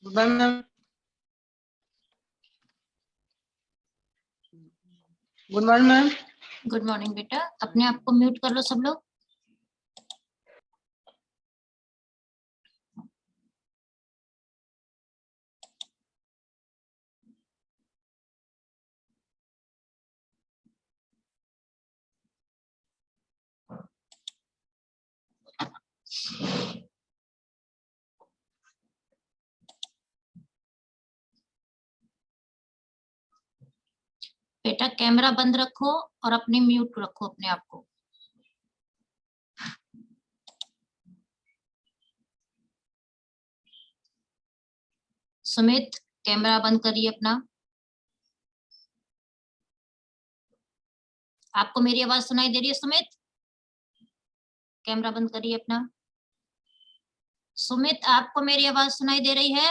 Good morning ma'am. Good morning ma'am. Good morning बेटा, अपने आप को म्यूट कर लो सब लोग। बेटा कैमरा बंद रखो और अपने म्यूट रखो अपने आप को। सुमित कैमरा बंद करिए अपना। आपको मेरी आवाज सुनाई दे रही है सुमित? कैमरा बंद करिए अपना। सुमित आपको मेरी आवाज सुनाई दे रही है?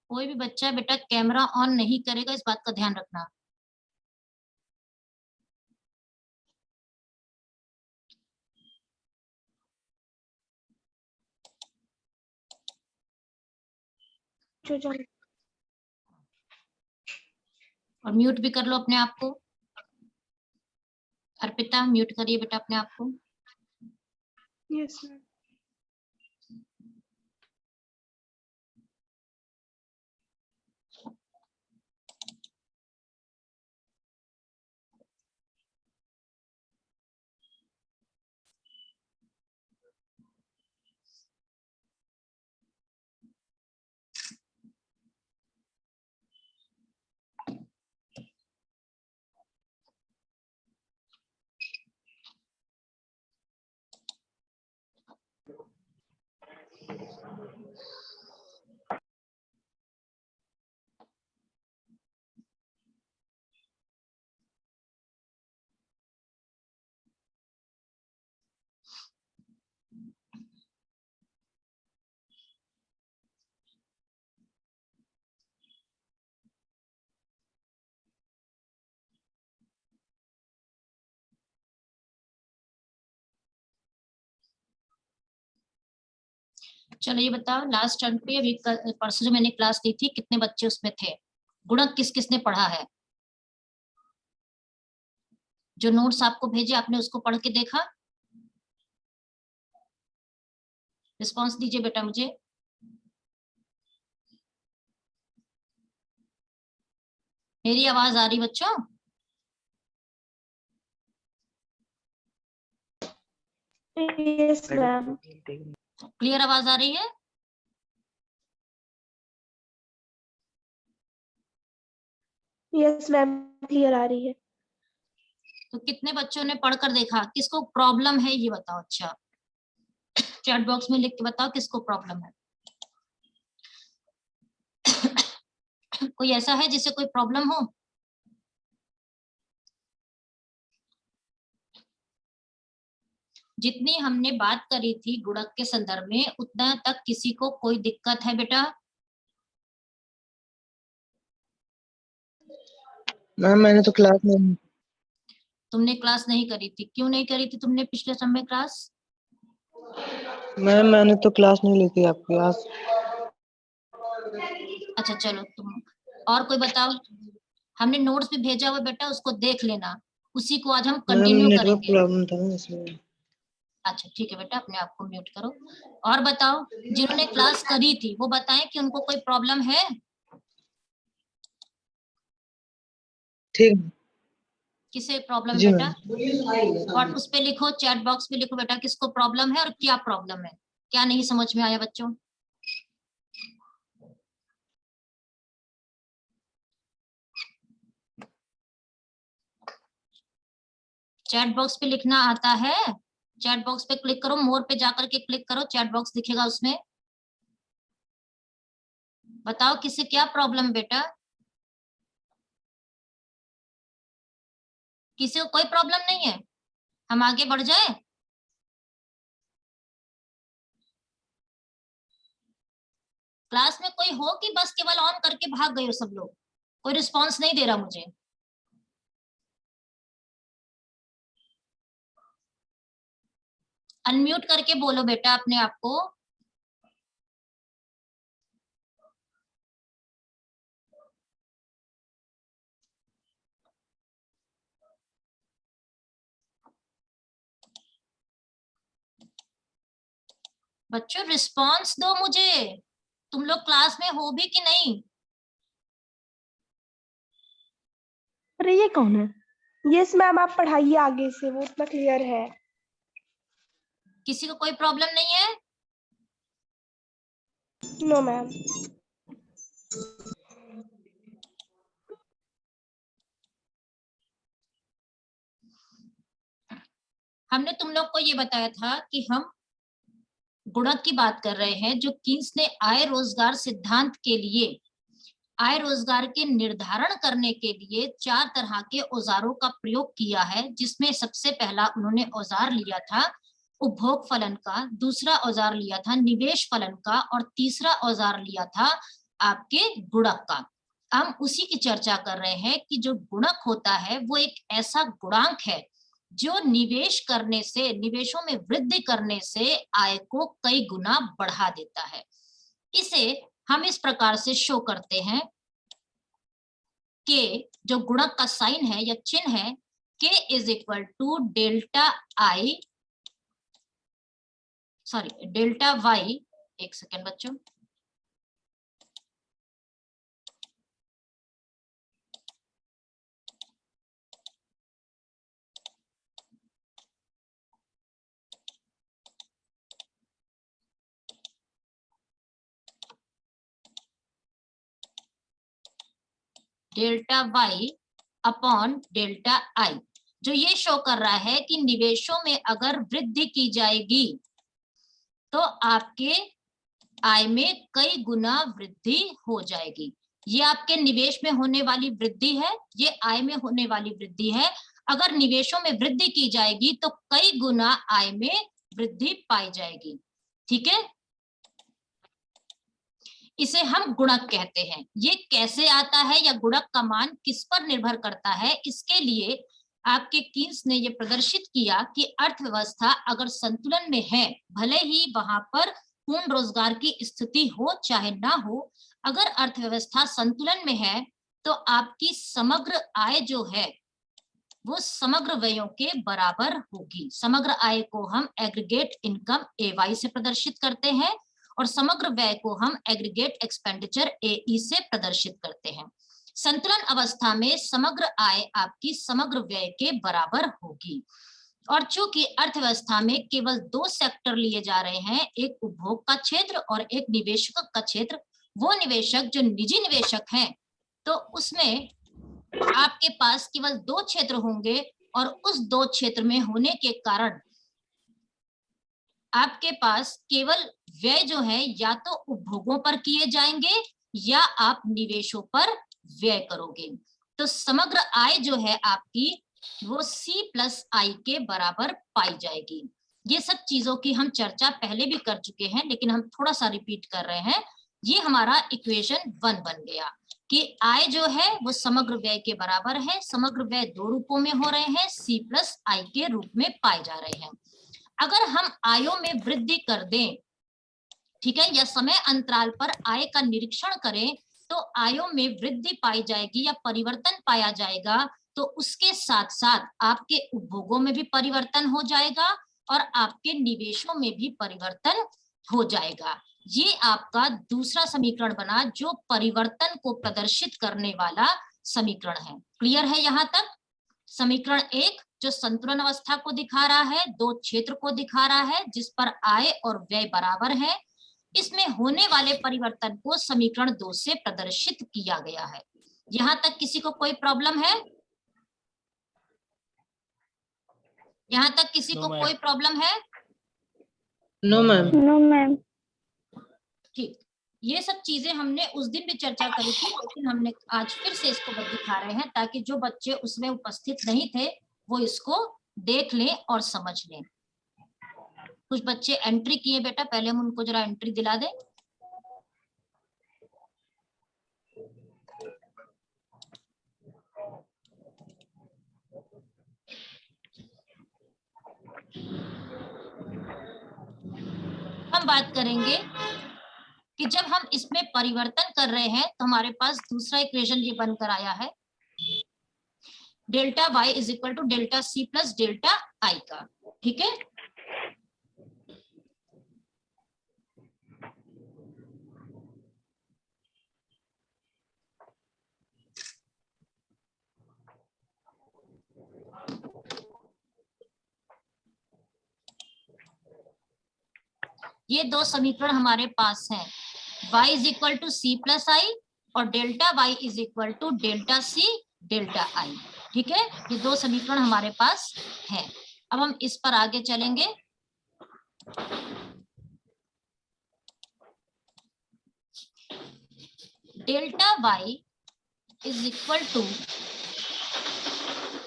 कोई भी बच्चा बेटा कैमरा ऑन नहीं करेगा, इस बात का ध्यान रखना। और म्यूट भी कर लो अपने आप को। अर्पिता म्यूट करिए बेटा अपने आप को। Yes ma'am. चलो ये बताओ, लास्ट टर्म पे अभी परसों जो मैंने क्लास ली थी, कितने बच्चे उसमें थे? गुणक किस किसने पढ़ा है? जो नोट्स आपको भेजे आपने उसको पढ़ के देखा? रिस्पांस दीजिए बेटा मुझे। मेरी आवाज आ रही बच्चों? Yes ma'am. क्लियर आवाज आ रही है? यस मैम, क्लियर आ रही है। तो कितने बच्चों ने पढ़कर देखा? किसको प्रॉब्लम है ये बताओ। अच्छा चैट बॉक्स में लिख के बताओ किसको प्रॉब्लम है। कोई ऐसा है जिसे कोई प्रॉब्लम हो? जितनी हमने बात करी थी गुणक के संदर्भ में, उतना तक किसी को कोई दिक्कत है बेटा? मैम मैंने तो क्लास नहीं। तुमने क्लास नहीं करी थी, क्यों नहीं करी थी तुमने पिछले टर्म में क्लास? मैम मैंने तो क्लास नहीं ली थी आपकी आज। अच्छा चलो तुम, और कोई बताओ। हमने नोट्स भी भेजा हुआ बेटा, उसको देख लेना, उसी को आज हम मैम कंटिन्यू नेटवर्क करेंगे। प्रॉब्लम था ना इसलिए। अच्छा ठीक है बेटा, अपने आप को म्यूट करो। और बताओ, जिन्होंने क्लास करी थी वो बताएं कि उनको कोई प्रॉब्लम है। ठीक किसे प्रॉब्लम है जी बेटा? मैम। और उस पे लिखो, चैट बॉक्स में लिखो बेटा किसको प्रॉब्लम है और क्या प्रॉब्लम है, क्या नहीं समझ में आया बच्चों। चैट बॉक्स पे लिखना आता है? चैट बॉक्स पे क्लिक करो, मोर पे जाकर के क्लिक करो, चैट बॉक्स दिखेगा उसमें। बताओ किसे क्या प्रॉब्लम बेटा? किसी को कोई प्रॉब्लम नहीं है? हम आगे बढ़ जाए? क्लास में कोई हो कि बस केवल ऑन करके भाग गए हो सब लोग? कोई रिस्पॉन्स नहीं दे रहा मुझे। अनम्यूट करके बोलो बेटा अपने आप को। बच्चों रिस्पॉन्स दो मुझे, तुम लोग क्लास में हो भी कि नहीं? अरे ये कौन है? यस मैम, आप पढ़ाइए आगे से, वो इतना क्लियर है। किसी को कोई प्रॉब्लम नहीं है? No ma'am. हमने तुम लोग को ये बताया था कि हम गुणक की बात कर रहे हैं, जो कीन्स ने आय रोजगार सिद्धांत के लिए, आय रोजगार के निर्धारण करने के लिए 4 तरह के औजारों का प्रयोग किया है, जिसमें सबसे पहला उन्होंने औजार लिया था उपभोग फलन का, दूसरा औजार लिया था निवेश फलन का, और तीसरा औजार लिया था आपके गुणक का। हम उसी की चर्चा कर रहे हैं कि जो गुणक होता है वो एक ऐसा गुणांक है जो निवेश करने से, निवेशों में वृद्धि करने से आय को कई गुना बढ़ा देता है। इसे हम इस प्रकार से शो करते हैं कि जो गुणक का साइन है या चिन्ह है, k is equal to delta i, sorry delta y, एक सेकेंड बच्चों, delta Y upon delta i, जो ये शो कर रहा है कि निवेशों में अगर वृद्धि की जाएगी तो आपके आय में कई गुना वृद्धि हो जाएगी। ये आपके निवेश में होने वाली वृद्धि है, ये आय में होने वाली वृद्धि है। अगर निवेशों में वृद्धि की जाएगी तो कई गुना आय में वृद्धि पाई जाएगी। ठीक है, इसे हम गुणक कहते हैं। ये कैसे आता है या गुणक का मान किस पर निर्भर करता है, इसके लिए आपके कीन्स ने ये प्रदर्शित किया कि अर्थव्यवस्था अगर संतुलन में है, भले ही वहां पर पूर्ण रोजगार की स्थिति हो चाहे ना हो, अगर अर्थव्यवस्था संतुलन में है तो आपकी समग्र आय जो है वो समग्र व्ययों के बराबर होगी। समग्र आय को हम एग्रीगेट इनकम AY से प्रदर्शित करते हैं और समग्र व्यय को हम एग्रीगेट एक्सपेंडिचर AE से प्रदर्शित करते हैं। संतुलन अवस्था में समग्र आय आपकी समग्र व्यय के बराबर होगी। और चूंकि अर्थव्यवस्था में केवल 2 सेक्टर लिए जा रहे हैं, एक उपभोग का क्षेत्र और एक निवेशक का क्षेत्र, वो निवेशक जो निजी निवेशक हैं, तो उसमें आपके पास केवल 2 क्षेत्र होंगे और उस 2 क्षेत्र में होने के कारण आपके पास केवल व्यय जो है या तो उपभोगों पर किए जाएंगे या आप निवेशों पर व्यय करोगे। तो समग्र आय जो है आपकी वो C+I के बराबर पाई जाएगी। ये सब चीजों की हम चर्चा पहले भी कर चुके हैं, लेकिन हम थोड़ा सा रिपीट कर रहे हैं। ये हमारा इक्वेशन 1 बन गया कि आय जो है वो समग्र व्यय के बराबर है। समग्र व्यय दो रूपों में हो रहे हैं, C प्लस आई के रूप में पाए जा रहे हैं। अगर हम आयों में वृद्धि कर दें, ठीक है, या समय अंतराल पर आय का निरीक्षण करें तो आयों में वृद्धि पाई जाएगी या परिवर्तन पाया जाएगा, तो उसके साथ साथ आपके उपभोगों में भी परिवर्तन हो जाएगा और आपके निवेशों में भी परिवर्तन हो जाएगा। ये आपका दूसरा समीकरण बना जो परिवर्तन को प्रदर्शित करने वाला समीकरण है। क्लियर है यहाँ तक? समीकरण एक जो संतुलन अवस्था को दिखा रहा है, दो क्षेत्र को दिखा रहा है जिस पर आय और व्यय बराबर है, इसमें होने वाले परिवर्तन को समीकरण 2 से प्रदर्शित किया गया है। यहां तक किसी को कोई प्रॉब्लम है? यहां तक किसी को कोई प्रॉब्लम है? No ma'am. No ma'am. ठीक, ये सब चीजें हमने उस दिन भी चर्चा करी थी, लेकिन हमने आज फिर से इसको दिखा रहे हैं ताकि जो बच्चे उसमें उपस्थित नहीं थे वो इसको देख लें और समझ लें। कुछ बच्चे एंट्री किए बेटा, पहले हम उनको जरा एंट्री दिला दें। हम बात करेंगे कि जब हम इसमें परिवर्तन कर रहे हैं तो हमारे पास दूसरा इक्वेशन ये बनकर आया है, delta y is equal to delta C plus delta I का। ठीक है, ये दो समीकरण हमारे पास हैं, y is equal to C plus I और delta y is equal to delta C delta I। ठीक है, ये दो समीकरण हमारे पास हैं। अब हम इस पर आगे चलेंगे। Delta y is equal to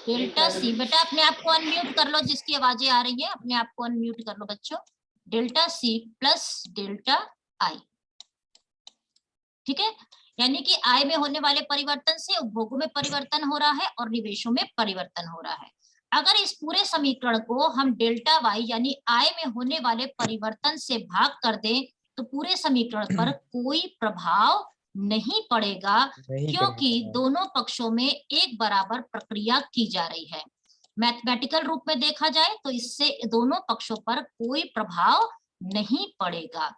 delta C, बेटा अपने आप को अनम्यूट कर लो, जिसकी आवाजें आ रही है अपने आप को अनम्यूट कर लो बच्चों। Delta C plus delta I। ठीक है, यानी कि आय में होने वाले परिवर्तन से उपभोगों में परिवर्तन हो रहा है और निवेशों में परिवर्तन हो रहा है। अगर इस पूरे समीकरण को हम डेल्टा y यानी आय में होने वाले परिवर्तन से भाग कर दें तो पूरे समीकरण पर कोई प्रभाव नहीं पड़ेगा, क्योंकि दोनों पक्षों में एक बराबर प्रक्रिया की जा रही है। मैथमेटिकल रूप में देखा जाए तो इससे दोनों पक्षों पर कोई प्रभाव नहीं पड़ेगा।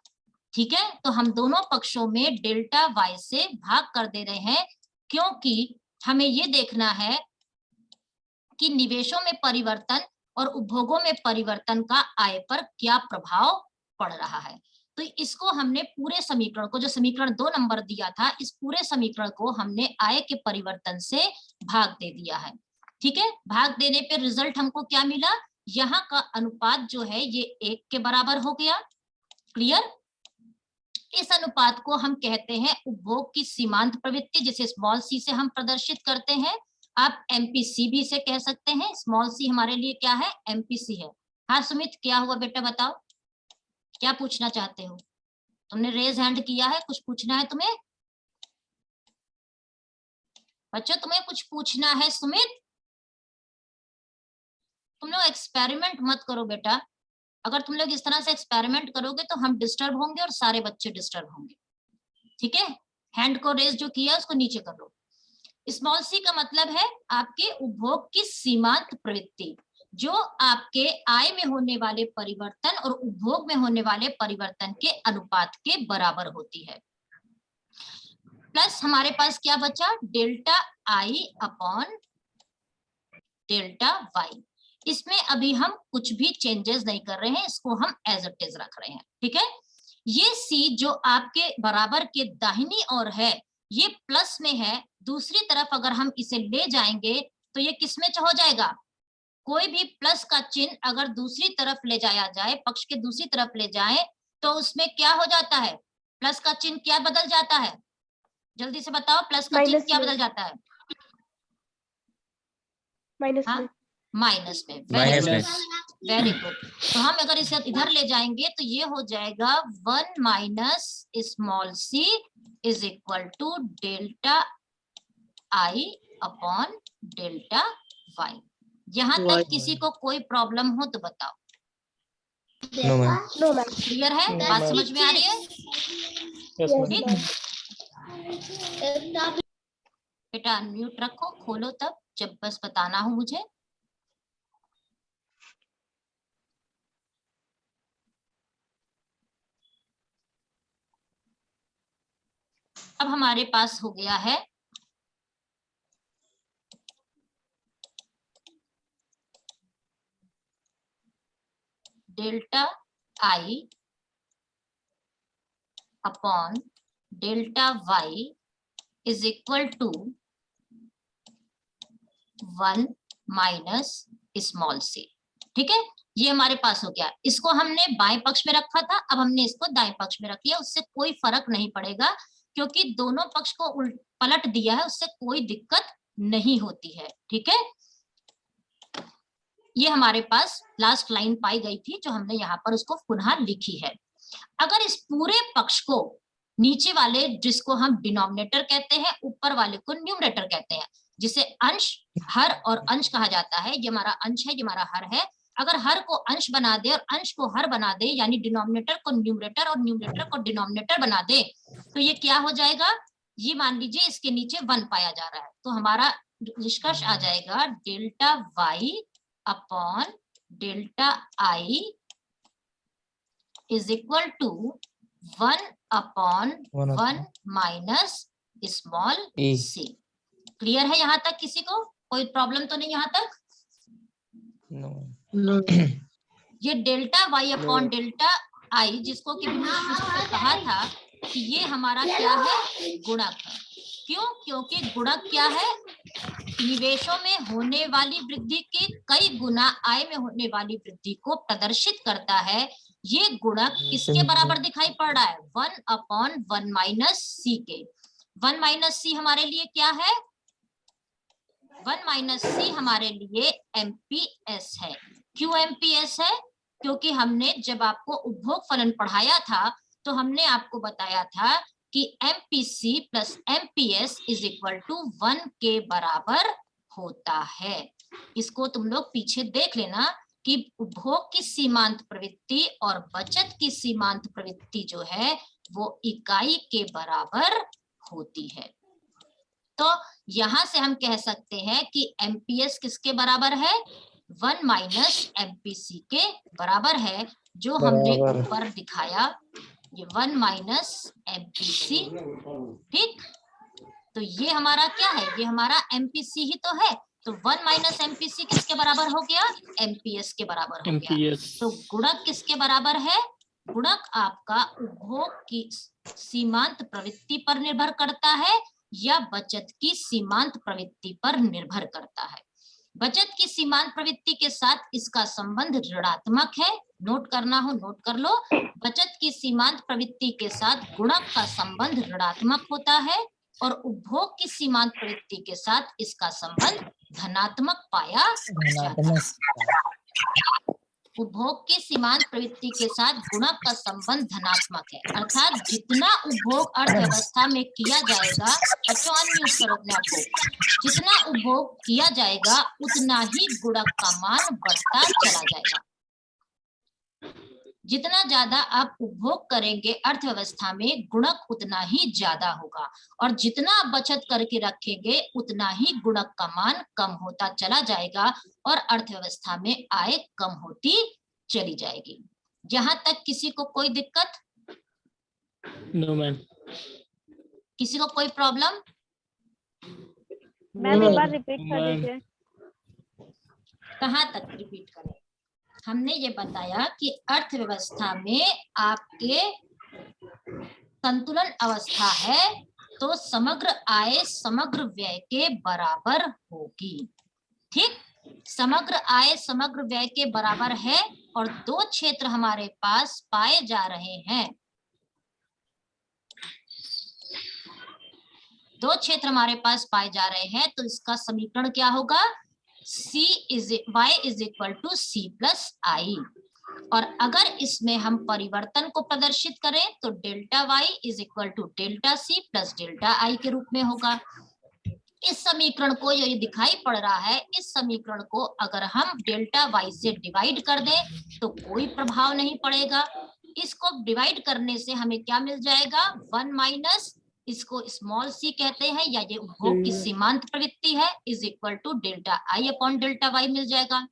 ठीक है, तो हम दोनों पक्षों में डेल्टा y से भाग कर दे रहे हैं, क्योंकि हमें ये देखना है कि निवेशों में परिवर्तन और उपभोगों में परिवर्तन का आय पर क्या प्रभाव पड़ रहा है। तो इसको हमने पूरे समीकरण को, जो समीकरण 2 नंबर दिया था, इस पूरे समीकरण को हमने आय के परिवर्तन से भाग दे दिया है। ठीक है, भाग देने पे रिजल्ट हमको क्या मिला, यहाँ का अनुपात जो है ये 1 के बराबर हो गया। क्लियर? इस अनुपात को हम कहते हैं उपभोग की सीमांत प्रवृत्ति, जिसे स्मॉल c से हम प्रदर्शित करते हैं। आप MPC भी इसे कह सकते हैं। स्मॉल c हमारे लिए क्या है, MPC है। हाँ सुमित, क्या हुआ बेटा, बताओ क्या पूछना चाहते हो? तुमने रेज हैंड किया है, कुछ पूछना है तुम्हें? बच्चों तुम्हें कुछ पूछना है? सुमित, तुम लोग एक्सपेरिमेंट मत करो बेटा। अगर तुम लोग इस तरह से एक्सपेरिमेंट करोगे तो हम डिस्टर्ब होंगे और सारे बच्चे डिस्टर्ब होंगे। ठीक है, हैंड को रेज जो किया उसको नीचे कर लो। स्मॉल c का मतलब है आपके उपभोग की सीमांत प्रवृत्ति, जो आपके आय में होने वाले परिवर्तन और उपभोग में होने वाले परिवर्तन के अनुपात के बराबर होती है। प्लस हमारे पास क्या बचा, delta I upon delta y। इसमें अभी हम कुछ भी चेंजेस नहीं कर रहे हैं, इसको हम एज इट इज रख रहे हैं। ठीक है, ये c जो आपके बराबर के दाहिनी ओर है ये प्लस में है, दूसरी तरफ अगर हम इसे ले जाएंगे तो ये किस में हो जाएगा, कोई भी प्लस का चिन्ह अगर दूसरी तरफ ले जाया जाए, पक्ष के दूसरी तरफ ले जाए, तो उसमें क्या हो जाता है, प्लस का चिन्ह क्या बदल जाता है, जल्दी से बताओ, प्लस का चिन्ह क्या बदल जाता है? माइनस में। माइनस में। Very good. तो हम अगर इसे इधर ले जाएंगे तो ये हो जाएगा 1 minus small c is equal to delta I upon delta y. यहाँ Y. तक किसी को कोई प्रॉब्लम हो तो बताओ। No ma'am. No ma'am. Clear है? No, बात ma'am. समझ में आ रही है? Yes ma'am. ठीक। बेटा अनम्यूट रखो, खोलो तब जब बस बताना हो मुझे। अब हमारे पास हो गया है delta I upon delta y is equal to 1 minus small c. ठीक है, ये हमारे पास हो गया। इसको हमने बाएं पक्ष में रखा था, अब हमने इसको दाएं पक्ष में रख लिया। उससे कोई फर्क नहीं पड़ेगा क्योंकि दोनों पक्ष को पलट दिया है, उससे कोई दिक्कत नहीं होती है। ठीक है, ये हमारे पास लास्ट लाइन पाई गई थी जो हमने यहाँ पर उसको पुनः लिखी है। अगर इस पूरे पक्ष को नीचे वाले जिसको हम डिनोमिनेटर कहते हैं, ऊपर वाले को न्यूमरेटर कहते हैं, जिसे अंश, हर और अंश कहा जाता है। ये हमारा अंश है, ये हमारा हर है। अगर हर को अंश बना दे और अंश को हर बना दे, यानी डिनोमिनेटर को न्यूमरेटर और न्यूमरेटर को डिनोमिनेटर बना दे, तो ये क्या हो जाएगा? ये मान लीजिए इसके नीचे 1 पाया जा रहा है, तो हमारा निष्कर्ष आ जाएगा delta Y upon delta I is equal to 1 upon 1 minus small c. Clear है यहाँ तक? किसी को कोई प्रॉब्लम तो नहीं यहाँ तक? No. ये delta Y upon delta I, जिसको कि कहा था कि ये हमारा क्या है? गुणक है। क्यों? क्योंकि गुणक क्या है? निवेशों में होने वाली वृद्धि के कई गुना आय में होने वाली वृद्धि को प्रदर्शित करता है। ये गुणक किसके बराबर दिखाई पड़ रहा है? 1 अपॉन 1 माइनस सी के। 1 माइनस सी हमारे लिए क्या है? 1 माइनस सी हमारे लिए एमपीएस है। क्यों एमपीएस है? क्योंकि हमने जब आपको उपभोग फलन पढ़ाया था तो हमने आपको बताया था कि MPC plus MPS is equal to 1 के बराबर होता है। इसको तुम लोग पीछे देख लेना कि उपभोग की सीमांत प्रवृत्ति और बचत की सीमांत प्रवृत्ति जो है वो इकाई के बराबर होती है। तो यहां से हम कह सकते हैं कि एमपीएस किसके बराबर है? 1 माइनस एमपीसी के बराबर है, जो हमने ऊपर दिखाया, ये 1 माइनस एमपीसी। ठीक, तो ये हमारा क्या है? ये हमारा एमपीसी ही तो है। तो 1 माइनस एमपीसी किसके बराबर हो गया? एमपीएस के बराबर हो गया। तो गुणक किसके बराबर है? गुणक आपका उपभोग की सीमांत प्रवृत्ति पर निर्भर करता है या बचत की सीमांत प्रवृत्ति पर निर्भर करता है। बचत की सीमांत प्रवृत्ति के साथ इसका संबंध ऋणात्मक है। नोट करना हो नोट कर लो। बचत की सीमांत प्रवृत्ति के साथ गुणक का संबंध ऋणात्मक होता है और उपभोग की सीमांत प्रवृत्ति के साथ इसका संबंध धनात्मक पाया जाता है। उपभोग की सीमांत प्रवृत्ति के साथ गुणक का संबंध धनात्मक है, अर्थात जितना उपभोग अर्थव्यवस्था में किया जाएगा, बच्चों अनम्यूट करो अपने आप को, जितना उपभोग किया जाएगा उतना ही गुणक का मान बढ़ता चला जाएगा। जितना ज्यादा आप उपभोग करेंगे अर्थव्यवस्था में, गुणक उतना ही ज्यादा होगा, और जितना आप बचत करके रखेंगे उतना ही गुणक का मान कम होता चला जाएगा और अर्थव्यवस्था में आय कम होती चली जाएगी। यहाँ तक किसी को कोई दिक्कत? No ma'am. किसी को कोई प्रॉब्लम? मैम एक बार रिपीट कर दीजिए। कहाँ तक रिपीट करें? हमने ये बताया कि अर्थव्यवस्था में आपके संतुलन अवस्था है तो समग्र आय समग्र व्यय के बराबर होगी। ठीक, समग्र आय समग्र व्यय के बराबर है और 2 क्षेत्र हमारे पास पाए जा रहे हैं। 2 क्षेत्र हमारे पास पाए जा रहे हैं, तो इसका समीकरण क्या होगा? y is equal to c plus I. और अगर इसमें हम परिवर्तन को प्रदर्शित करें तो delta y is equal to delta c plus delta I के रूप में होगा। इस समीकरण को, ये दिखाई पड़ रहा है, इस समीकरण को अगर हम डेल्टा वाई से डिवाइड कर दें तो कोई प्रभाव नहीं पड़ेगा। इसको डिवाइड करने से हमें क्या मिल जाएगा, 1 माइनस, इसको स्मॉल सी कहते हैं या ये उपभोग की सीमांत प्रवृत्ति है, is equal to delta I upon delta y मिल जाएगा।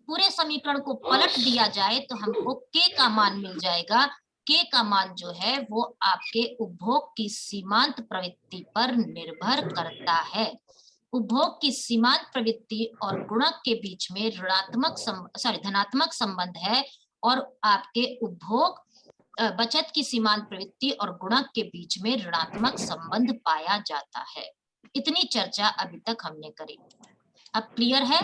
पूरे समीकरण को पलट दिया जाए तो हमको के का मान मिल जाएगा। के का मान जो है वो आपके उपभोग की सीमांत प्रवृत्ति पर निर्भर करता है। उपभोग की सीमांत प्रवृत्ति और गुणक के बीच में धनात्मक संबंध है, और आपके उपभोग बचत की सीमांत प्रवृत्ति और गुणक के बीच में ऋणात्मक संबंध पाया जाता है। इतनी चर्चा अभी तक हमने करी। अब क्लियर है?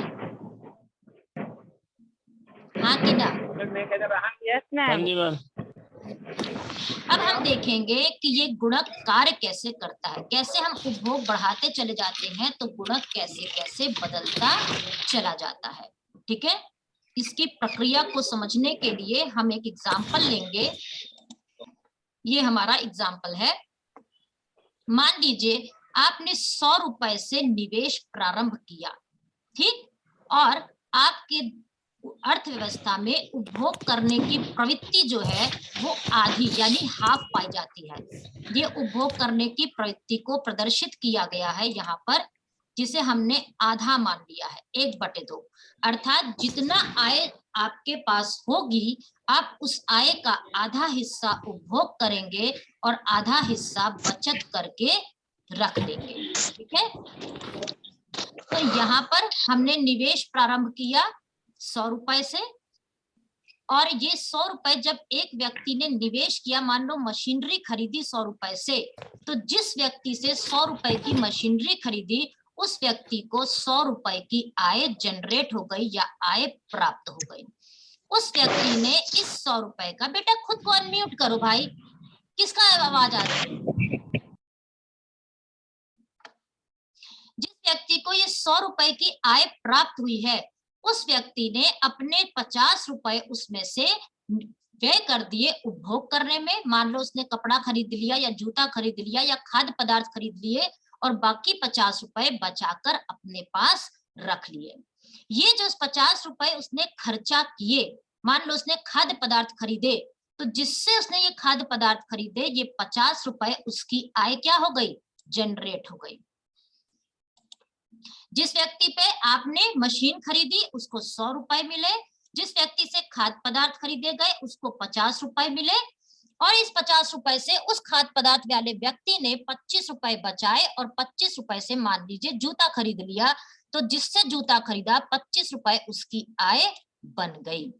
हाँ कि ना? हाँ जी मैम। अब हम देखेंगे कि ये गुणक कार्य कैसे करता है, कैसे हम उपभोग बढ़ाते चले जाते हैं तो गुणक कैसे कैसे बदलता चला जाता है। ठीक है, इसकी प्रक्रिया को समझने के लिए हम एक एग्जाम्पल लेंगे। ये हमारा एग्जाम्पल है। मान लीजिए आपने 100 रुपए से निवेश प्रारंभ किया, ठीक, और आपके अर्थव्यवस्था में उपभोग करने की प्रवृत्ति जो है वो आधी यानी हाफ पाई जाती है। ये उपभोग करने की प्रवृत्ति को प्रदर्शित किया गया है यहाँ पर, जिसे हमने आधा मान लिया है, 1/2, अर्थात जितना आय आपके पास होगी आप उस आय का आधा हिस्सा उपभोग करेंगे और आधा हिस्सा बचत करके रख देंगे। ठीक है, तो यहाँ पर हमने निवेश प्रारंभ किया 100 रुपए से, और ये 100 रुपए जब एक व्यक्ति ने निवेश किया, मान लो मशीनरी खरीदी 100 रुपए से, तो जिस व्यक्ति से 100 रुपए की मशीनरी खरीदी उस व्यक्ति को 100 रुपए की आय जनरेट हो गई या आय प्राप्त हो गई। उस व्यक्ति ने इस 100 रुपए का, बेटा खुद को अनम्यूट करो भाई, किसका आवाज आ रही है? जिस व्यक्ति को ये 100 रुपए की आय प्राप्त हुई है उस व्यक्ति ने अपने 50 रुपए उसमें से व्यय कर दिए उपभोग करने में। मान लो उसने कपड़ा खरीद लिया या जूता खरीद लिया या खाद्य पदार्थ खरीद लिए, और बाकी 50 रुपए बचाकर अपने पास रख लिए। ये जो 50 रुपए उसने खर्चा किए, मान लो उसने खाद्य पदार्थ खरीदे, तो जिससे उसने ये खाद्य पदार्थ खरीदे, ये 50 रुपए उसकी आय क्या हो गई, जनरेट हो गई। जिस व्यक्ति पे आपने मशीन खरीदी उसको 100 रुपए मिले, जिस व्यक्ति से खाद्य पदार्थ खरीदे गए उसको 50 रुपए मिले, और इस 50 रुपए से उस खाद्य पदार्थ वाले व्यक्ति ने 25 रुपए बचाए और 25 रुपए से मान लीजिए जूता खरीद लिया, तो जिससे जूता खरीदा 25 रुपए उसकी आय बन गई।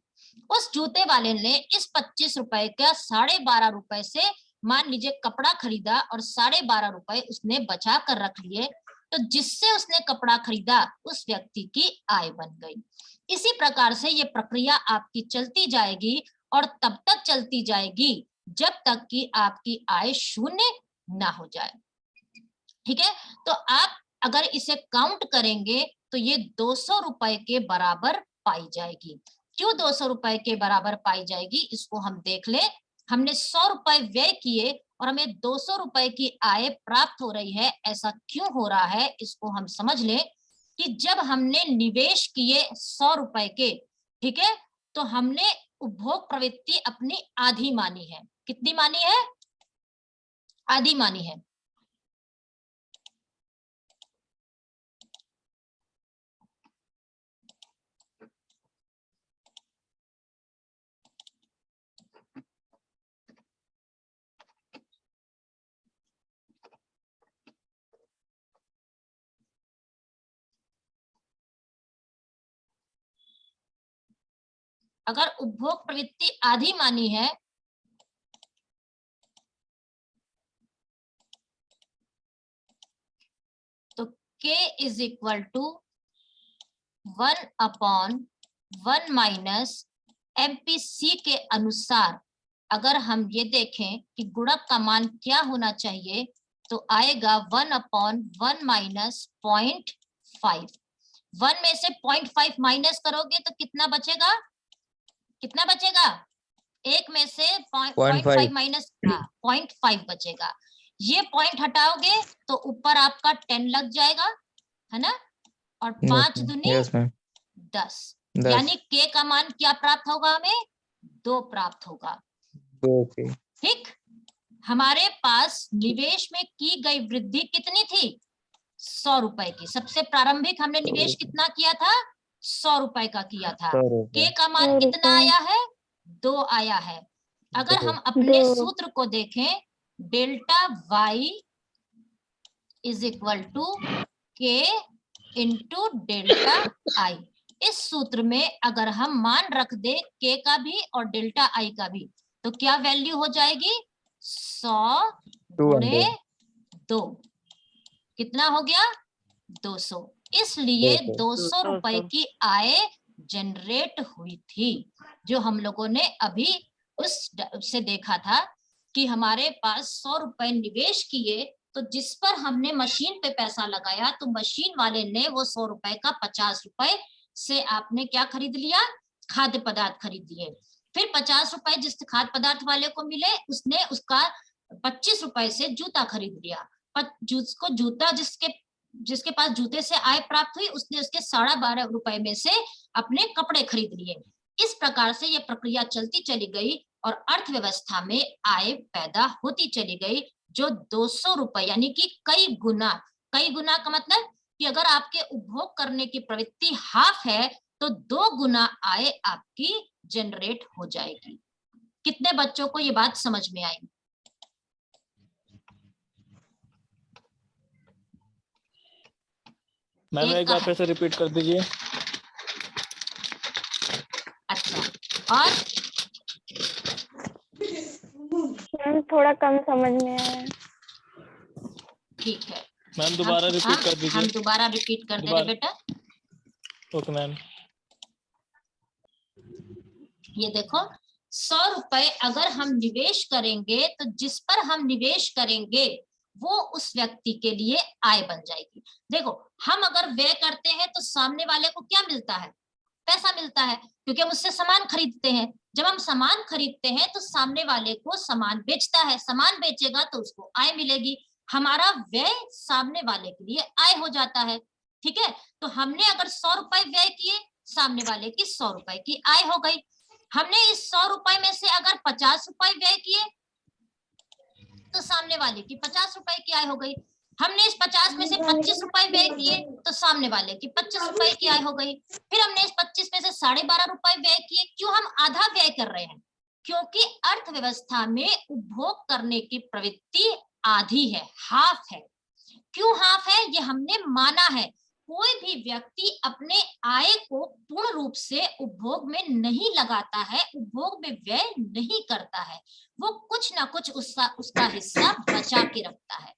उस जूते वाले ने इस 25 रुपए का 12.5 रुपए से मान लीजिए कपड़ा खरीदा और 12.5 रुपए उसने बचा कर रख लिए, तो जिससे उसने कपड़ा खरीदा उस व्यक्ति की आय बन गई। इसी प्रकार से ये प्रक्रिया आपकी चलती जाएगी और तब तक चलती जाएगी जब तक कि आपकी आय शून्य ना हो जाए। ठीक है, तो आप अगर इसे काउंट करेंगे तो ये 200 रुपए के बराबर पाई जाएगी। क्यों 200 रुपए के बराबर पाई जाएगी, इसको हम देख ले। हमने 100 रुपए व्यय किए और हमें 200 रुपए की आय प्राप्त हो रही है, ऐसा क्यों हो रहा है इसको हम समझ लें कि जब हमने निवेश किए 100 रुपए के, ठीक है, तो हमने उपभोग प्रवृत्ति अपनी आधी मानी है। कितनी मानी है, आधी मानी है। अगर उपभोग प्रवृत्ति आधी मानी है तो K is equal to 1/1 minus MPC के अनुसार अगर हम ये देखें कि गुणक का मान क्या होना चाहिए तो आएगा 1/1 माइनस 0.5। 1 में से 0.5 माइनस करोगे तो कितना बचेगा, कितना बचेगा, 1 में से 0.5 माइनस 0.5 बचेगा। ये पॉइंट हटाओगे तो ऊपर आपका 10 लग जाएगा, है ना, और 5 दूनी यस मैम 10, 10 यानी के का मान क्या प्राप्त होगा, हमें 2 प्राप्त होगा। 2 के ठीक, हमारे पास निवेश में की गई वृद्धि कितनी थी, 100 रुपए की। सबसे प्रारंभिक हमने निवेश कितना किया था, 100 रुपए का किया था। 100 रुपए के का मान 100 कितना रुपए। आया है, 2 आया है। अगर दो। हम अपने 2 सूत्र को देखें, delta y is equal to K into delta I, इस सूत्र में अगर हम मान रख दे के का भी और डेल्टा आई का भी, तो क्या वैल्यू हो जाएगी, 100 गुणे 2, कितना हो गया, 200। इसलिए 200 रुपए की आय जनरेट हुई थी, जो हम लोगों ने अभी उससे देखा था कि हमारे पास 100 रुपए निवेश किए, तो जिस पर हमने मशीन पे पैसा लगाया, तो मशीन वाले ने वो 100 रुपए का 50 रुपए से आपने क्या खरीद लिया, खाद्य पदार्थ खरीद लिए। फिर 50 रुपए जिस खाद्य पदार्थ वाले को मिले, उसने उसका 25 रुपए से जूता खरीद लिया। जिसको जूता जिसके पास जूते से आय प्राप्त हुई, उसने उसके 12.5 रुपए में से अपने कपड़े खरीद लिए। इस प्रकार से ये प्रक्रिया चलती चली गई और अर्थव्यवस्था में आय पैदा होती चली गई, जो 200 रुपए यानी कि कई गुना का मतलब कि अगर आपके उपभोग करने की प्रवृत्ति हाफ है, तो 2 गुना आय आपकी जनरेट हो जाएगी। कितने बच्चों को ये बात समझ में आई? मैम एक बार फिर से रिपीट कर दीजिए। अच्छा, और मैम थोड़ा कम समझ में आया। ठीक है, मैम दोबारा रिपीट कर दीजिए। हम दोबारा रिपीट कर दे रहे बेटा। Okay ma'am. ये देखो, 100 रुपए अगर हम निवेश करेंगे, तो जिस पर हम निवेश करेंगे वो उस व्यक्ति के लिए आय बन जाएगी। देखो, हम अगर व्यय करते हैं तो सामने वाले को क्या मिलता है, पैसा मिलता है, क्योंकि हम उससे सामान खरीदते हैं। जब हम सामान खरीदते हैं तो सामने वाले को सामान बेचता है, सामान बेचेगा तो उसको आय मिलेगी। हमारा व्यय सामने वाले के लिए आय हो जाता है। ठीक है, तो हमने अगर 100 रुपए व्यय किए, सामने वाले की 100 रुपए की आय हो गई। हमने इस 100 रुपए में से अगर 50 रुपए व्यय किए, तो सामने वाले की 50 रुपए की आय हो गई। हमने इस 50 में से 25 रुपए व्यय किए, तो सामने वाले की 25 रुपए की आय हो गई। फिर हमने इस 25 में से 12.5 रुपए व्यय किए। क्यों हम आधा व्यय कर रहे हैं? क्योंकि अर्थव्यवस्था में उपभोग करने की प्रवृत्ति आधी है, हाफ है। क्यों हाफ है? ये हमने माना है। कोई भी व्यक्ति अपने आय को पूर्ण रूप से उपभोग में नहीं लगाता है, उपभोग में व्यय नहीं करता है, वो कुछ ना कुछ उसका हिस्सा बचा के रखता है।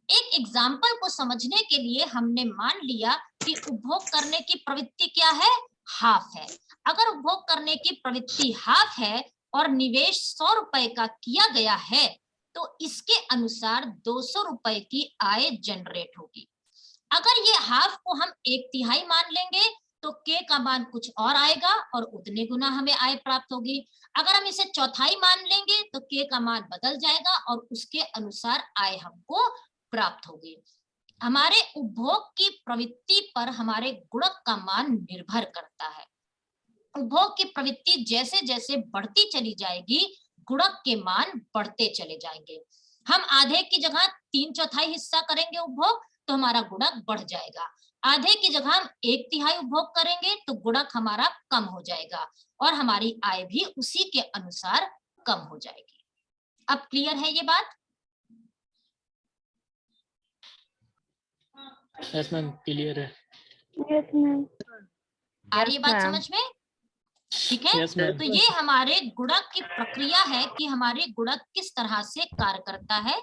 एक एग्जाम्पल को समझने के लिए हमने मान लिया कि उपभोग करने की प्रवृत्ति क्या है, हाफ है। अगर उपभोग करने की प्रवृत्ति हाफ है और निवेश 100 रुपए का किया गया है, तो इसके अनुसार 200 रुपए की आय जनरेट होगी। अगर ये हाफ को हम 1/3 मान लेंगे, तो के का मान कुछ और आएगा और उतने गुना हमें आय प्राप्त होगी। अगर हम इसे 1/4 मान लेंगे, तो के का मान बदल जाएगा और उसके अनुसार आय हमको प्राप्त होगी। हमारे उपभोग की प्रवृत्ति पर हमारे गुणक का मान निर्भर करता है। उपभोग की प्रवृत्ति जैसे जैसे बढ़ती चली जाएगी, गुणक के मान बढ़ते चले जाएंगे। हम आधे की जगह 3/4 हिस्सा करेंगे उपभोग, तो हमारा गुणक बढ़ जाएगा। आधे की जगह हम 1/3 उपभोग करेंगे, तो गुणक हमारा कम हो जाएगा और हमारी आय भी उसी के अनुसार कम हो जाएगी। अब क्लियर है ये बात? यस मैम, क्लियर है। Yes ma'am. आ रही बात समझ में? ठीक है, यस मैम। तो ये हमारे गुणक की प्रक्रिया है कि हमारे गुणक किस तरह से कार्य करता है।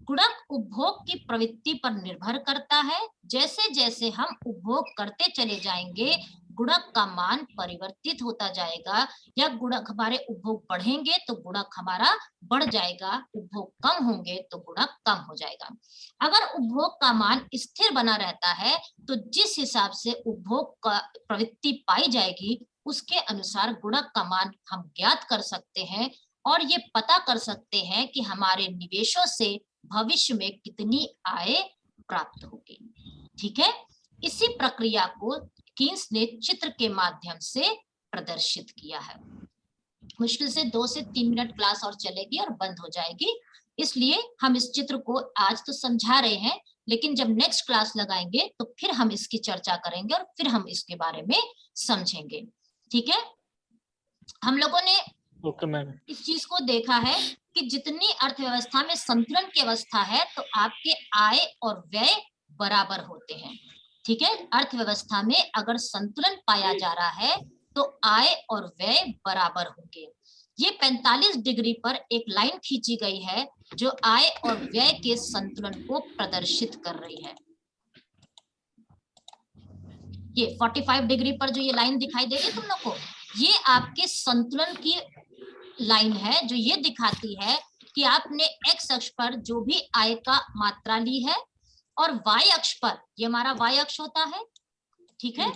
गुणक उपभोग की प्रवृत्ति पर निर्भर करता है। जैसे जैसे हम उपभोग करते चले जाएंगे, गुणक का मान परिवर्तित होता जाएगा, या गुणक हमारे उपभोग बढ़ेंगे तो गुणक हमारा बढ़ जाएगा, उपभोग कम होंगे तो गुणक कम हो जाएगा। अगर उपभोग का मान स्थिर बना रहता है, तो जिस हिसाब से उपभोग का प्रवृत्ति पाई जाएगी, उसके अनुसार गुणक का मान हम ज्ञात कर सकते हैं और ये पता कर सकते हैं कि हमारे निवेशों से भविष्य में कितनी आय प्राप्त होगी। ठीक है, इसी प्रक्रिया को कीन्स ने चित्र के माध्यम से प्रदर्शित किया है। मुश्किल से 2 से 3 मिनट क्लास और चलेगी और बंद हो जाएगी, इसलिए हम इस चित्र को आज तो समझा रहे हैं, लेकिन जब नेक्स्ट क्लास लगाएंगे तो फिर हम इसकी चर्चा करेंगे और फिर हम इसके बारे में समझेंगे। ठीक है, हम लोगों ने ओके मैम। इस चीज को देखा है कि जितनी अर्थव्यवस्था में संतुलन की अवस्था है तो आपके आय और व्यय बराबर होते हैं। ठीक है, अर्थव्यवस्था में अगर संतुलन पाया जा रहा है तो आय और व्यय बराबर होंगे। ये 45 डिग्री पर एक लाइन खींची गई है जो आय और व्यय के संतुलन को प्रदर्शित कर रही है। ये 45 डिग्री पर जो ये लाइन दिखाई दे रही है तुम लोग को, ये आपके संतुलन की लाइन है जो ये दिखाती है कि आपने एक्स अक्ष पर जो भी आय का मात्रा ली है और वाई अक्ष पर, ये हमारा वाई अक्ष होता है, ठीक है,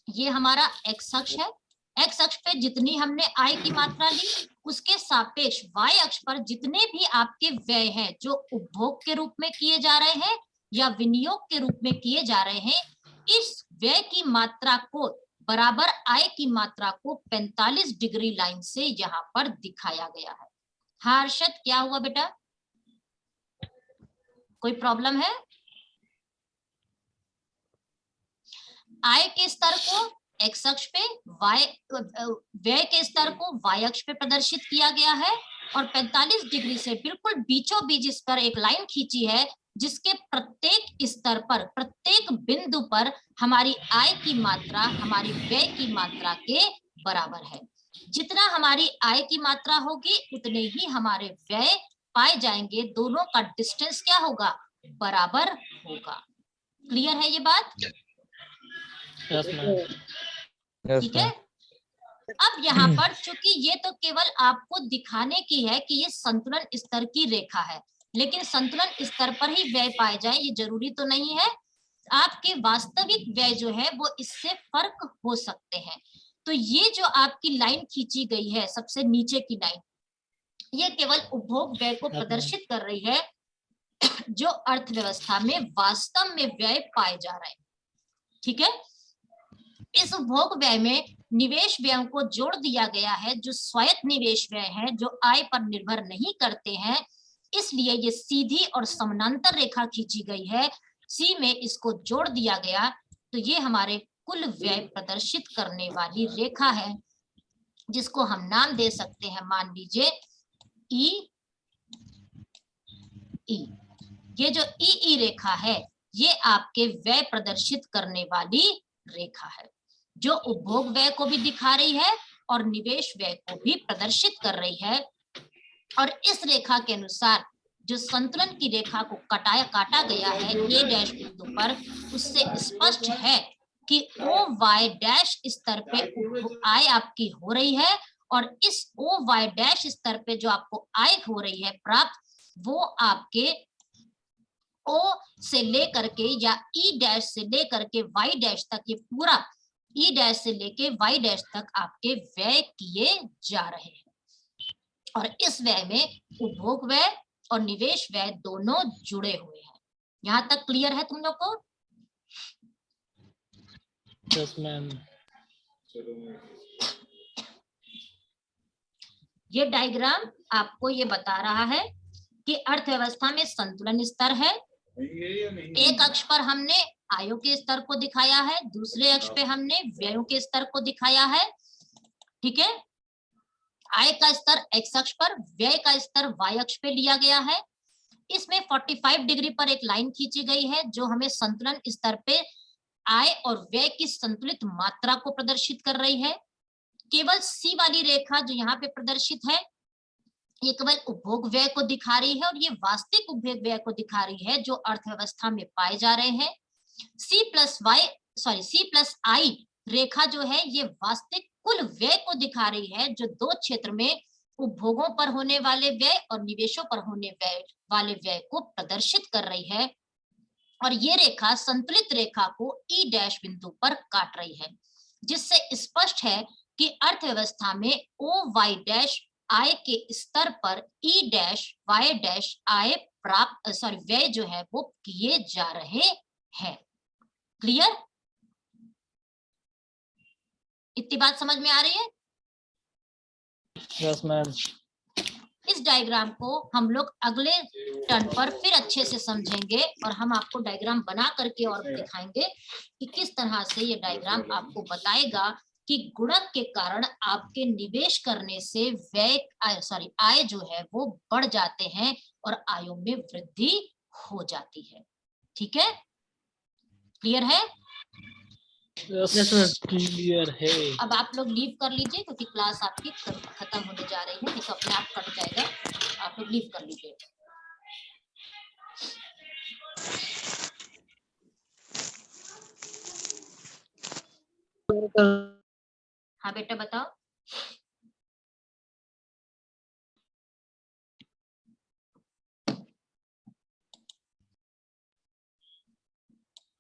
ये हमारा एक्स अक्ष है। एक्स अक्ष पे जितनी हमने आय की मात्रा ली उसके सापेक्ष वाई अक्ष पर जितने भी आपके व्यय हैं जो उपभोग के रूप में किए जा रहे हैं या विनियोग के रूप में किए जा रहे हैं, इस व्यय की मात्रा को बराबर आय की मात्रा को 45 डिग्री लाइन से यहाँ पर दिखाया गया है। हाँ हर्षद, क्या हुआ बेटा, कोई प्रॉब्लम है? आय के स्तर को एक्स अक्ष पे, व्यय के स्तर को वाई अक्ष पे प्रदर्शित किया गया है और 45 डिग्री से बिल्कुल बीचों बीच इस पर एक लाइन खींची है जिसके प्रत्येक स्तर पर, प्रत्येक बिंदु पर हमारी आय की मात्रा हमारी व्यय की मात्रा के बराबर है। जितना हमारी आय की मात्रा होगी उतने ही हमारे व्यय पाए जाएंगे, दोनों का डिस्टेंस क्या होगा, बराबर होगा। क्लियर है ये बात? ठीक है। अब यहाँ पर चूंकि ये तो केवल आपको दिखाने की है कि ये संतुलन स्तर की रेखा है, लेकिन संतुलन स्तर पर ही व्यय पाए जाए ये जरूरी तो नहीं है। आपके वास्तविक व्यय जो है वो इससे फर्क हो सकते हैं। तो ये जो आपकी लाइन खींची गई है सबसे नीचे की लाइन, ये केवल उपभोग व्यय को प्रदर्शित कर रही है जो अर्थव्यवस्था में वास्तव में व्यय पाए जा रहे हैं। ठीक है, इस उपभोग व्यय में निवेश व्ययों को जोड़ दिया गया है जो स्वायत्त निवेश व्यय है, जो आय पर निर्भर नहीं करते हैं, इसलिए ये सीधी और समानांतर रेखा खींची गई है, सी में इसको जोड़ दिया गया, तो ये हमारे कुल व्यय प्रदर्शित करने वाली रेखा है जिसको हम नाम दे सकते हैं, मान लीजिए ई। ये जो ई रेखा है ये आपके व्यय प्रदर्शित करने वाली रेखा है जो उपभोग व्यय को भी दिखा रही है और निवेश व्यय को भी प्रदर्शित कर रही है। और इस रेखा के अनुसार जो संतुलन की रेखा को काटा गया है ए डैश बिंदु पर, उससे स्पष्ट है कि ओ वाई डैश स्तर पे आय आपकी हो रही है और इस ओ वाई डैश स्तर पे जो आपको आय हो रही है प्राप्त, वो आपके ओ से लेकर के या ई डैश से लेकर के वाई डैश तक, ये पूरा ई डैश से लेके वाई डैश तक आपके व्यय किए जा रहे हैं। और इस व्यय में उपभोग व्यय और निवेश व्यय दोनों जुड़े हुए हैं। यहाँ तक क्लियर है तुम लोग को? Yes ma'am. ये डायग्राम आपको ये बता रहा है कि अर्थव्यवस्था में संतुलन स्तर है। एक अक्ष पर हमने आयों के स्तर को दिखाया है, दूसरे अक्ष पे हमने व्ययों के स्तर को दिखाया है। ठीक है, आय का स्तर एक्स अक्ष पर, व्यय का स्तर वाई अक्ष पे लिया गया है। इसमें 45 डिग्री पर एक लाइन खींची गई है जो हमें संतुलन स्तर पे आय और व्यय की संतुलित मात्रा को प्रदर्शित कर रही है। केवल सी वाली रेखा जो यहाँ पे प्रदर्शित है ये केवल उपभोग व्यय को दिखा रही है और ये वास्तविक उपभोग व्यय को दिखा रही है जो अर्थव्यवस्था में पाए जा रहे हैं। सी प्लस आई रेखा जो है ये वास्तविक कुल व्यय को दिखा रही है जो दो क्षेत्र में उपभोगों पर होने वाले व्यय और निवेशों पर होने वाले व्यय को प्रदर्शित कर रही है। और ये रेखा संतुलित रेखा को ई डैश बिंदु पर काट रही है, जिससे स्पष्ट है कि अर्थव्यवस्था में ओ वाई डैश आय के स्तर पर ई डैश वाई डैश आय व्यय जो है वो किए जा रहे हैं। क्लियर? इतनी बात समझ में आ रही है? Yes ma'am. इस डायग्राम को हम लोग अगले टर्न पर फिर अच्छे से समझेंगे और हम आपको डायग्राम बना करके और दिखाएंगे कि किस तरह से ये डायग्राम आपको बताएगा कि गुणक के कारण आपके निवेश करने से आय जो है वो बढ़ जाते हैं और आयों में वृद्धि हो जाती है। ठीक है, क्लियर है? यस क्लियर है। अब आप लोग लीव कर लीजिए क्योंकि क्लास आपकी खत्म होने जा रही है, नहीं तो अपने आप कट जाएगा। आप लोग लीव कर लीजिए। हाँ बेटा बताओ।